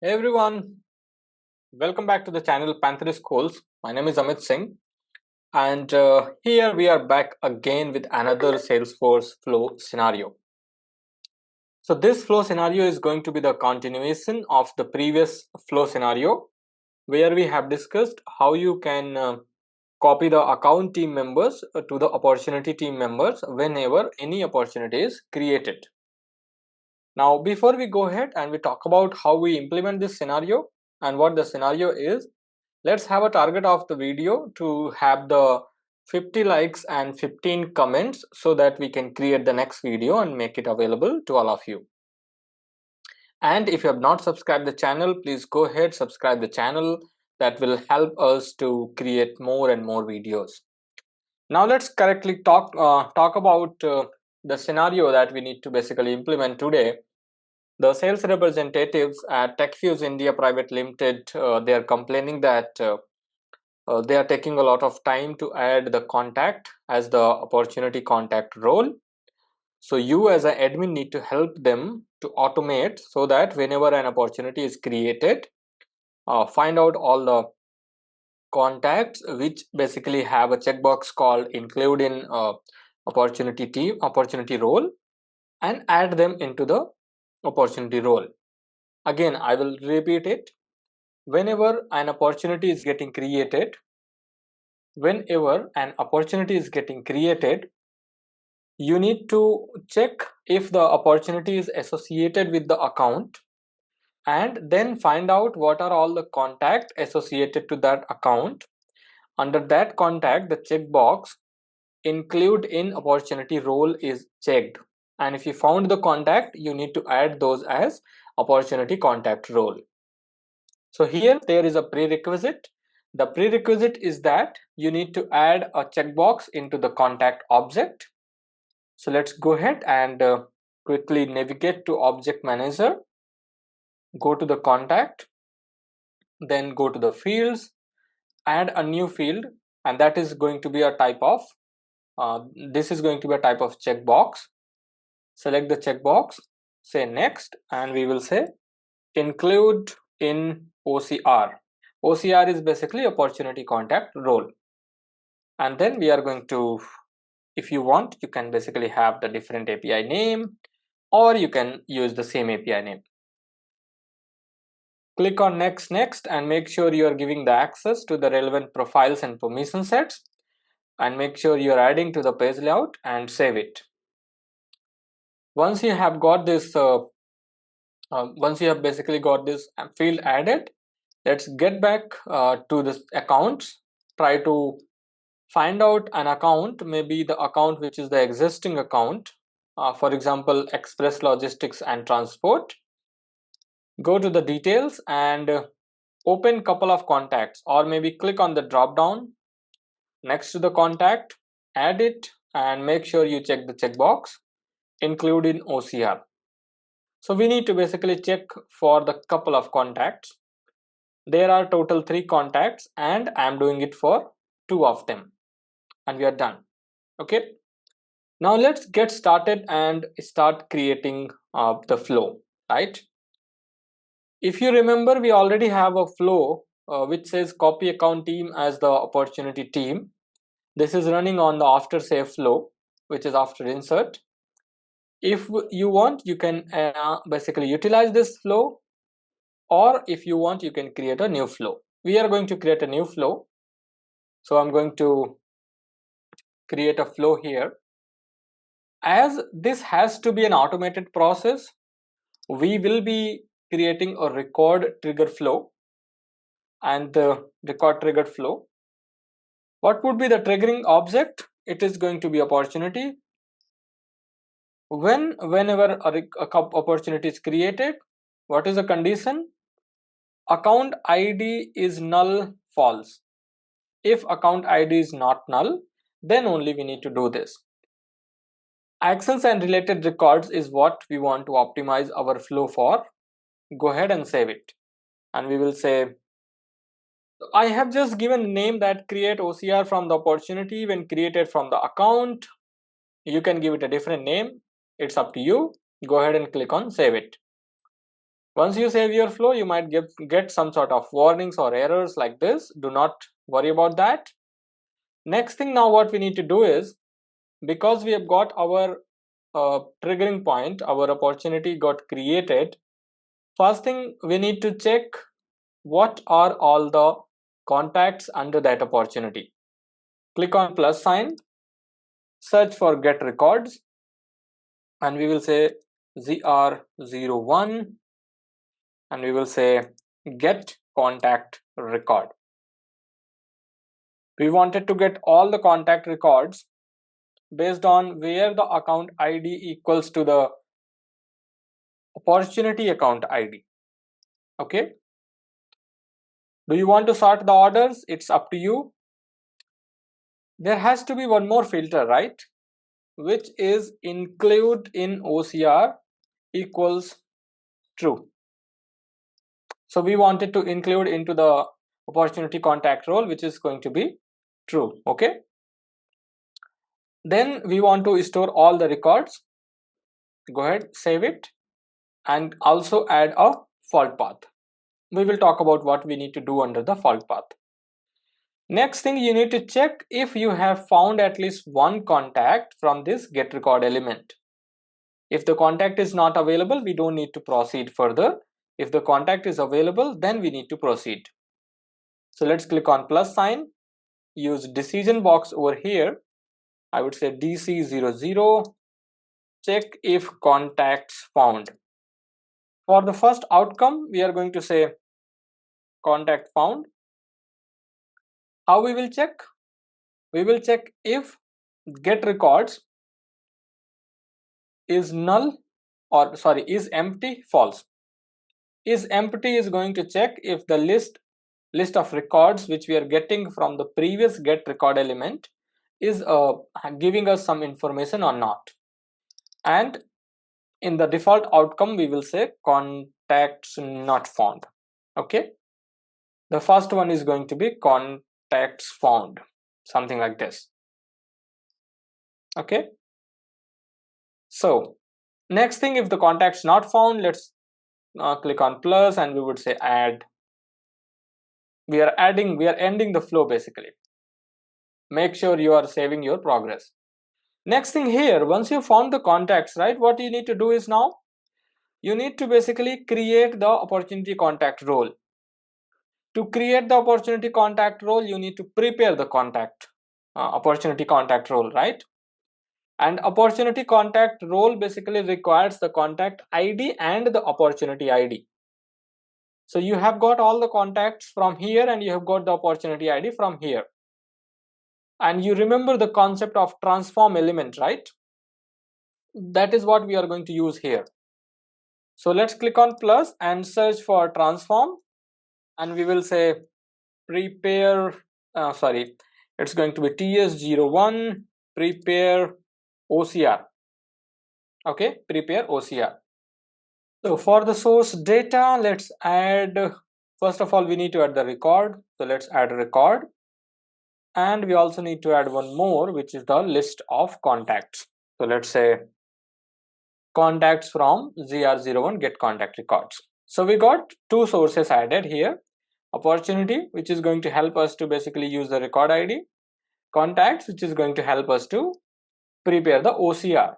Hey everyone, welcome back to the channel PantherSchools. My name is Amit Singh, and here we are back again with another Salesforce flow scenario. So, this flow scenario is going to be the continuation of the previous flow scenario where we have discussed how you can copy the account team members to the opportunity team members whenever any opportunity is created. Now, before we go ahead and we talk about how we implement this scenario and what the scenario is, let's have a target of the video to have the 50 likes and 15 comments so that we can create the next video and make it available to all of you. And if you have not subscribed the channel, please go ahead, subscribe the channel. That will help us to create more and more videos. Now let's correctly talk about the scenario that we need to basically implement today. The sales representatives at TechFuse India Private Limited, they are complaining that they are taking a lot of time to add the contact as the opportunity contact role. So you as an admin need to help them to automate so that whenever an opportunity is created, find out all the contacts which basically have a checkbox called include in opportunity role, and add them into the opportunity role. Again, I will repeat it. Whenever an opportunity is getting created, you need to check if the opportunity is associated with the account, and then find out what are all the contacts associated to that account. Under that contact, the checkbox include in opportunity role is checked, and if you found the contact, you need to add those as opportunity contact role. So here there is a prerequisite. The prerequisite is that you need to add a checkbox into the contact object. So let's go ahead and quickly navigate to object manager, go to the contact, then go to the fields, add a new field, and that is going to be a type of this is going to be a type of checkbox. Select the checkbox, say next, and we will say include in OCR. OCR is basically opportunity contact role. And then we are going to, if you want, you can basically have the different API name, or you can use the same API name. Click on next, and make sure you are giving the access to the relevant profiles and permission sets, and make sure you are adding to the page layout and save it. Once you have got this once you have basically got this field added, let's get back to this accounts. Try to find out an account, maybe the account which is the existing account, for example Express Logistics and Transport. Go to the details and open couple of contacts, or maybe click on the drop down next to the contact, add it, and make sure you check the checkbox include in OCR. So we need to basically check for the couple of contacts. There are total 3 contacts, and I am doing it for 2 of them, and we are done. Okay, now let's get started and start creating the flow, right? If you remember, we already have a flow which says copy account team as the opportunity team. This is running on the after save flow, which is after insert. If you want, you can basically utilize this flow, or if you want, you can create a new flow. We are going to create a new flow. So I'm going to create a flow here. As this has to be an automated process, we will be creating a record trigger flow, and the record triggered flow. What would be the triggering object? It is going to be opportunity. Whenever a opportunity is created, what is the condition? Account ID is null, false. If account ID is not null, then only we need to do this. Actions and related records is what we want to optimize our flow for. Go ahead and save it, and we will say, I have just given a name that create OCR from the opportunity when created from the account. You can give it a different name, it's up to you. Go ahead and click on save it. Once you save your flow, you might get some sort of warnings or errors like this. Do not worry about that. Next thing now what we need to do is, because we have got our triggering point, our opportunity got created, first thing we need to check what are all the contacts under that opportunity. Click on plus sign, search for get records, and we will say ZR01, and we will say get contact record. We wanted to get all the contact records based on where the account ID equals to the opportunity account ID. Okay. Do you want to sort the orders? It's up to you. There has to be one more filter, right? Which is include in OCR equals true. So we wanted to include into the opportunity contact role, which is going to be true. Okay. Then we want to store all the records. Go ahead, save it, and also add a fault path. We will talk about what we need to do under the fault path. Next thing, you need to check if you have found at least one contact from this get record element. If the contact is not available, we don't need to proceed further. If the contact is available, then we need to proceed. So let's click on plus sign, use decision box over here. I would say DC00, check if contacts found. For the first outcome, we are going to say contact found. How we will check? We will check if get records is null, or sorry, is empty, false. Is empty is going to check if the list of records which we are getting from the previous get record element is giving us some information or not. And in the default outcome, we will say contacts not found. Okay. The first one is going to be contacts found, something like this. Okay. So next thing, if the contacts not found, let's click on plus, and we would say add. We are ending the flow basically. Make sure you are saving your progress. Next thing here, once you found the contacts, right, what you need to do is now you need to basically create the opportunity contact role. To create the opportunity contact role, you need to prepare the opportunity contact role, right? And opportunity contact role basically requires the contact ID and the opportunity ID. So you have got all the contacts from here, and you have got the opportunity ID from here. And you remember the concept of transform element, right? That is what we are going to use here. So let's click on plus and search for transform, and we will say prepare, it's going to be TS01 prepare OCR. Okay, prepare OCR. So for the source data, let's add, first of all, we need to add the record. So let's add a record. And we also need to add one more, which is the list of contacts. So let's say contacts from ZR01 get contact records. So we got two sources added here. Opportunity, which is going to help us to basically use the record ID. Contacts, which is going to help us to prepare the OCR.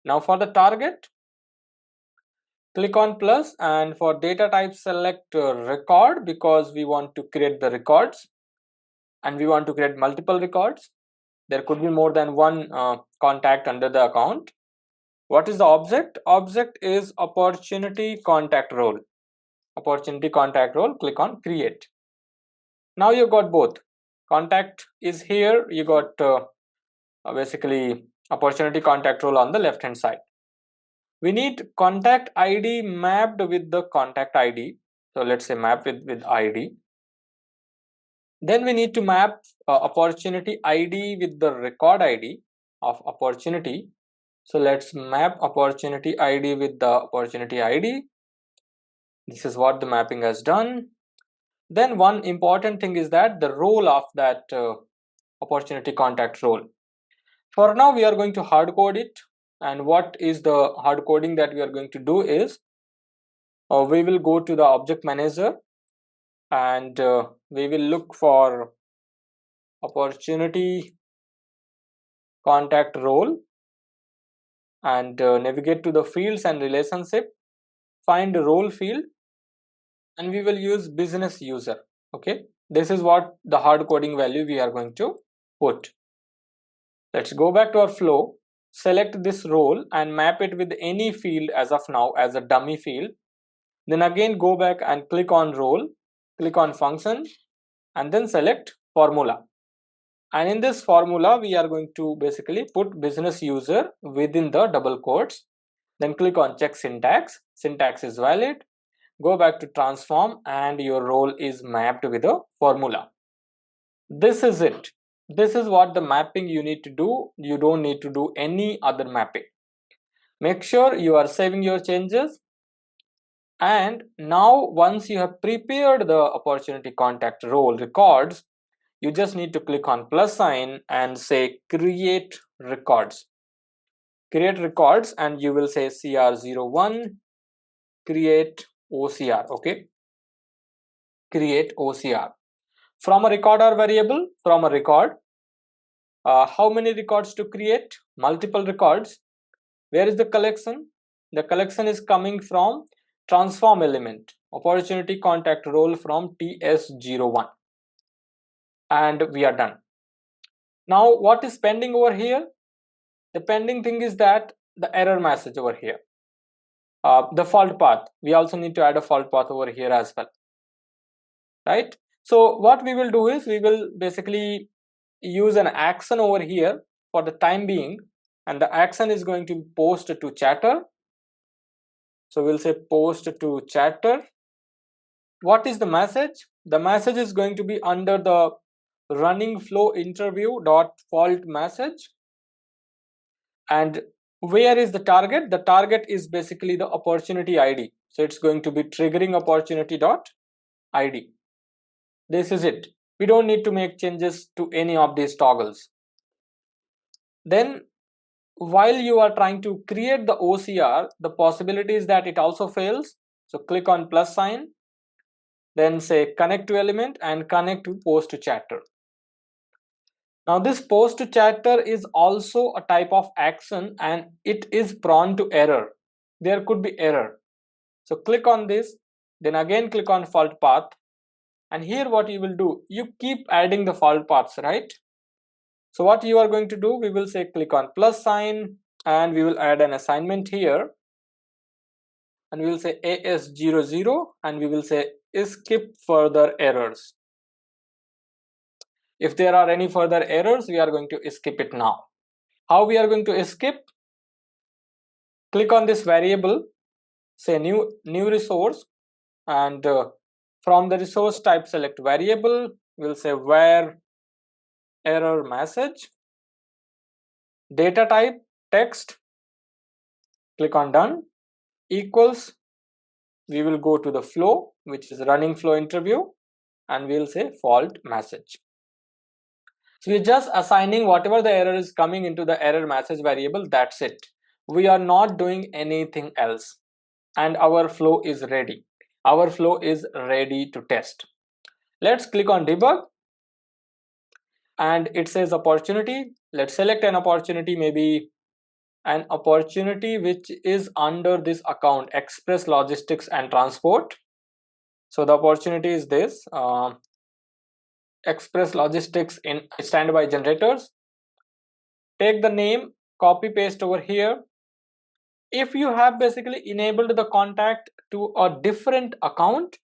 Now for the target, click on plus, and for data type select record, because we want to create the records and we want to create multiple records. There could be more than one contact under the account. What is the object? Object is opportunity contact role. Opportunity contact role, click on create. Now you got both. Contact is here, you got basically opportunity contact role on the left hand side. We need contact ID mapped with the contact ID. So let's say map with ID. Then we need to map opportunity ID with the record ID of opportunity. So let's map opportunity ID with the opportunity ID. This is what the mapping has done. Then one important thing is that the role of that opportunity contact role. For now, we are going to hard code it. And what is the hard coding that we are going to do is, We will go to the object manager and we will look for opportunity contact role and navigate to the fields and relationship, find the role field, and we will use business user. Okay, this is what the hard coding value we are going to put. Let's go back to our flow, select this role and map it with any field as of now as a dummy field. Then again go back and click on role, click on function and then select formula. And in this formula we are going to basically put business user within the double quotes. Then click on check syntax, syntax is valid. Go back to transform and your role is mapped with a formula. This is it. This is what the mapping you need to do. You don't need to do any other mapping. Make sure you are saving your changes. And now once you have prepared the opportunity contact role records, you just need to click on plus sign and say create records. Create records and you will say CR01 create OCR. Okay, create OCR from a record or variable. From a record, how many records to create? Multiple records. Where is the collection? The collection is coming from transform element opportunity contact role from TS01 and we are done. Now what is pending over here? The pending thing is that the error message over here, the fault path. We also need to add a fault path over here as well, right? So what we will do is we will basically use an action over here for the time being, and the action is going to be post to chatter. So we'll say post to chatter. What is the message? The message is going to be under the running flow interview dot fault message. And where is the target? The target is basically the opportunity ID. So it's going to be triggering opportunity dot ID. This is it. We don't need to make changes to any of these toggles. Then while you are trying to create the OCR, the possibility is that it also fails. So click on plus sign, then say connect to element and connect to post to chatter. Now this post to chatter is also a type of action and it is prone to error. There could be error. So click on this, then again click on fault path, and here what you will do, you keep adding the fault paths, right? So what you are going to do, we will say click on plus sign and we will add an assignment here and we will say AS00 and we will say skip further errors. If there are any further errors, we are going to skip it now. How we are going to skip? Click on this variable, say new resource, and from the resource type select variable. We'll say where error message, data type text, click on done, equals, we will go to the flow which is running flow interview and we'll say fault message. So we're just assigning whatever the error is coming into the error message variable, that's it. We are not doing anything else and our flow is ready. Our flow is ready to test. Let's click on debug and it says opportunity. Let's select an opportunity, maybe an opportunity which is under this account express logistics and transport. So the opportunity is this express logistics in standby generators. Take the name, copy paste over here. If you have basically enabled the contact to a different account,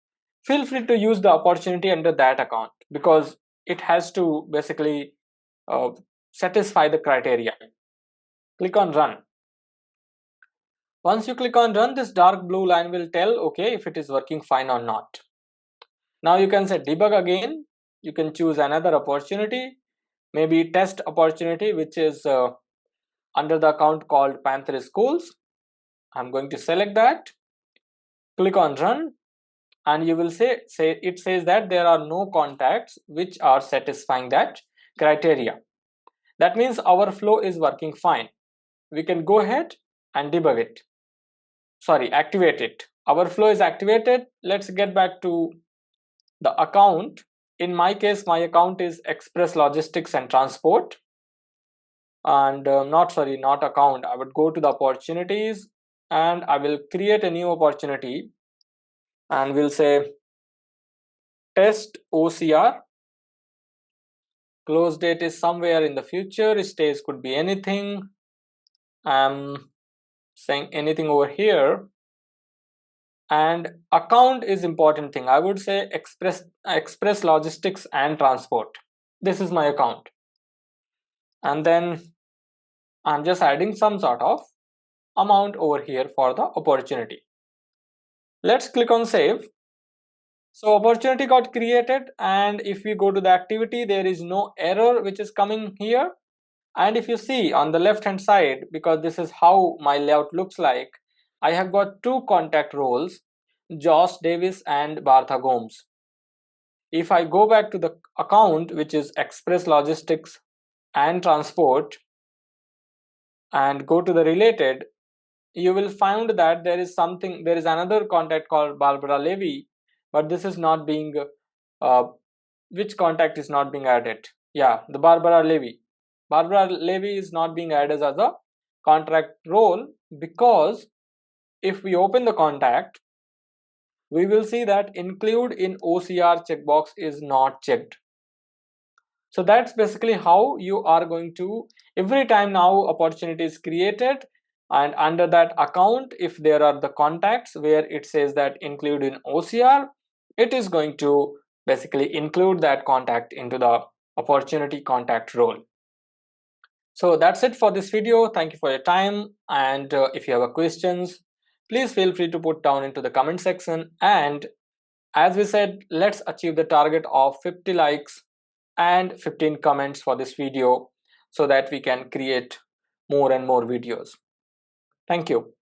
feel free to use the opportunity under that account because it has to basically satisfy the criteria. Click on run. Once you click on run, this dark blue line will tell okay if it is working fine or not. Now you can say debug again. You can choose another opportunity, maybe test opportunity, which is under the account called PantherSchools. I'm going to select that, click on run, and you will say it says that there are no contacts which are satisfying that criteria. That means our flow is working fine. We can go ahead and debug it. Sorry, activate it. our flow is activated. Let's get back to the account. In my case, my account is Express Logistics and Transport. And not account. I would go to the opportunities and I will create a new opportunity and we'll say test OCR. Close date is somewhere in the future. Stage could be anything. I'm saying anything over here. And account is important thing. I would say express logistics and transport. This is my account. And then I'm just adding some sort of amount over here for the opportunity. Let's click on save. So opportunity got created, and if we go to the activity, there is no error which is coming here. And if you see on the left hand side, because this is how my layout looks like, I have got two contact roles, Josh Davis and Bartha Gomes. If I go back to the account, which is Express Logistics and Transport, and go to the related, you will find that there is another contact called Barbara Levy, but this is not being which contact is not being added. Yeah, the Barbara Levy is not being added as a contract role, because if we open the contact, we will see that include in OCR checkbox is not checked. So that's basically how you are going to, every time now opportunity is created, and under that account, if there are the contacts where it says that include in OCR, it is going to basically include that contact into the opportunity contact role. So that's it for this video. Thank you for your time, and if you have questions, please feel free to put down into the comment section. And as we said, let's achieve the target of 50 likes and 15 comments for this video so that we can create more and more videos. Thank you.